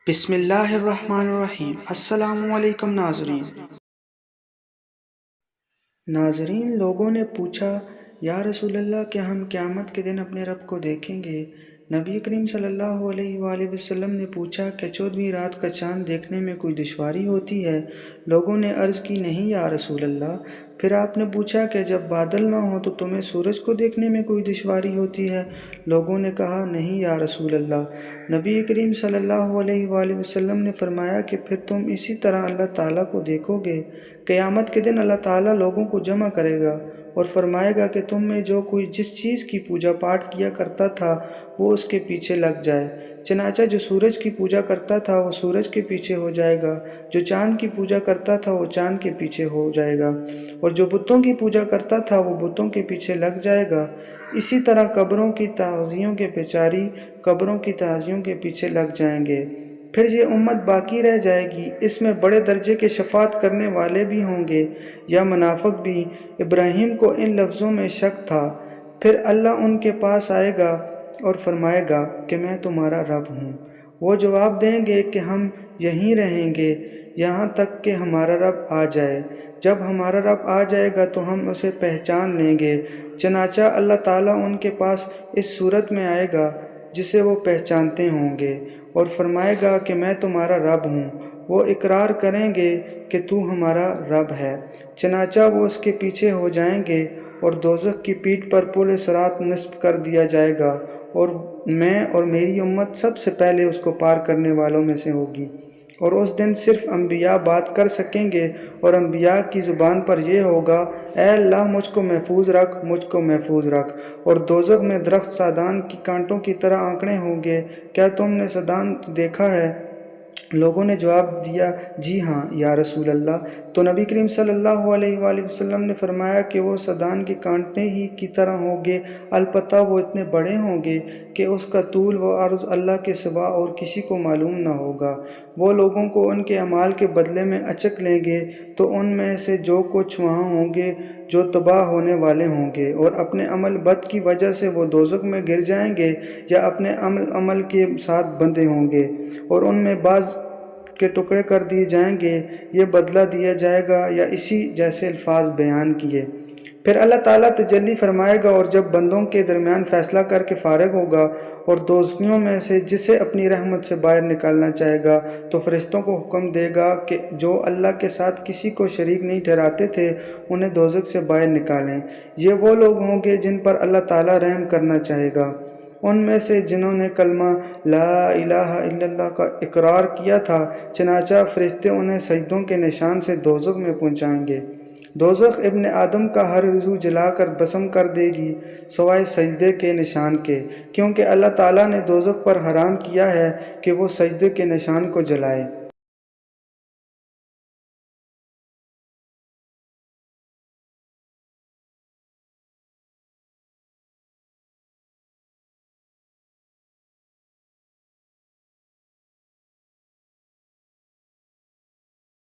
بسم اللہ الرحمن الرحیم۔ السلام علیکم ناظرین، لوگوں نے پوچھا یا رسول اللہ کیا ہم قیامت کے دن اپنے رب کو دیکھیں گے؟ نبی کریم صلی اللہ علیہ وآلہ وسلم نے پوچھا کہ 14ویں رات کا چاند دیکھنے میں کوئی دشواری ہوتی ہے؟ لوگوں نے عرض کی نہیں یا رسول اللہ۔ پھر آپ نے پوچھا کہ جب بادل نہ ہو تو تمہیں سورج کو دیکھنے میں کوئی دشواری ہوتی ہے؟ لوگوں نے کہا نہیں یا رسول اللہ۔ نبی کریم صلی اللہ علیہ وآلہ وسلم نے فرمایا کہ پھر تم اسی طرح اللہ تعالیٰ کو دیکھو گے۔ قیامت کے دن اللہ تعالیٰ لوگوں کو جمع کرے گا اور فرمائے گا کہ تم میں جو کوئی جس چیز کی پوجا پاٹ کیا کرتا تھا وہ اس کے پیچھے لگ جائے۔ چنانچہ جو سورج کی پوجا کرتا تھا وہ سورج کے پیچھے ہو جائے گا، جو چاند کی پوجا کرتا تھا وہ چاند کے پیچھے ہو جائے گا، اور جو بتوں کی پوجا کرتا تھا وہ بتوں کے پیچھے لگ جائے گا۔ اسی طرح قبروں کی تعظیموں کے بیچاری قبروں کی تعظیموں کے پیچھے لگ جائیں گے۔ پھر یہ امت باقی رہ جائے گی، اس میں بڑے درجے کے شفاعت کرنے والے بھی ہوں گے یا منافق بھی۔ ابراہیم کو ان لفظوں میں شک تھا۔ پھر اللہ ان کے پاس آئے گا اور فرمائے گا کہ میں تمہارا رب ہوں۔ وہ جواب دیں گے کہ ہم یہیں رہیں گے یہاں تک کہ ہمارا رب آ جائے۔ جب ہمارا رب آ جائے گا تو ہم اسے پہچان لیں گے۔ چنانچہ اللہ تعالیٰ ان کے پاس اس صورت میں آئے گا جسے وہ پہچانتے ہوں گے اور فرمائے گا کہ میں تمہارا رب ہوں۔ وہ اقرار کریں گے کہ تو ہمارا رب ہے۔ چنانچہ وہ اس کے پیچھے ہو جائیں گے اور دوزخ کی پیٹھ پر پل صراط نصب کر دیا جائے گا، اور میں اور میری امت سب سے پہلے اس کو پار کرنے والوں میں سے ہوگی۔ اور اس دن صرف انبیاء بات کر سکیں گے، اور انبیاء کی زبان پر یہ ہوگا اے اللہ مجھ کو محفوظ رکھ، مجھ کو محفوظ رکھ۔ اور دوزخ میں درخت سادان کی کانٹوں کی طرح آنکڑے ہوں گے۔ کیا تم نے سادان دیکھا ہے؟ لوگوں نے جواب دیا جی ہاں یا رسول اللہ۔ تو نبی کریم صلی اللہ علیہ وآلہ وسلم نے فرمایا کہ وہ سادان کے کانٹے ہی کی طرح ہوں گے، البتہ وہ اتنے بڑے ہوں گے کہ اس کا طول و عرض اللہ کے سوا اور کسی کو معلوم نہ ہوگا۔ وہ لوگوں کو ان کے اعمال کے بدلے میں اچک لیں گے، تو ان میں سے جو کچھ وہاں ہوں گے جو تباہ ہونے والے ہوں گے، اور اپنے عمل بد کی وجہ سے وہ دوزخ میں گر جائیں گے یا اپنے عمل کے ساتھ بندھے ہوں گے، اور ان میں بعض کے ٹکڑے کر دیے جائیں گے، یہ بدلہ دیا جائے گا، یا اسی جیسے الفاظ بیان کیے۔ پھر اللہ تعالیٰ تجلی فرمائے گا اور جب بندوں کے درمیان فیصلہ کر کے فارغ ہوگا اور دوزخیوں میں سے جسے اپنی رحمت سے باہر نکالنا چاہے گا تو فرشتوں کو حکم دے گا کہ جو اللہ کے ساتھ کسی کو شریک نہیں ٹھہراتے تھے انہیں دوزخ سے باہر نکالیں۔ یہ وہ لوگ ہوں گے جن پر اللہ تعالیٰ رحم کرنا چاہے گا، ان میں سے جنہوں نے کلمہ لا الہ الا اللہ کا اقرار کیا تھا۔ چنانچہ فرشتے انہیں سجدوں کے نشان سے دوزخ میں پہنچائیں گے۔ دوزخ ابن آدم کا ہر عضو جلا کر بسم کر دے گی سوائے سجدے کے نشان کے، کیونکہ اللہ تعالیٰ نے دوزخ پر حرام کیا ہے کہ وہ سجدے کے نشان کو جلائے۔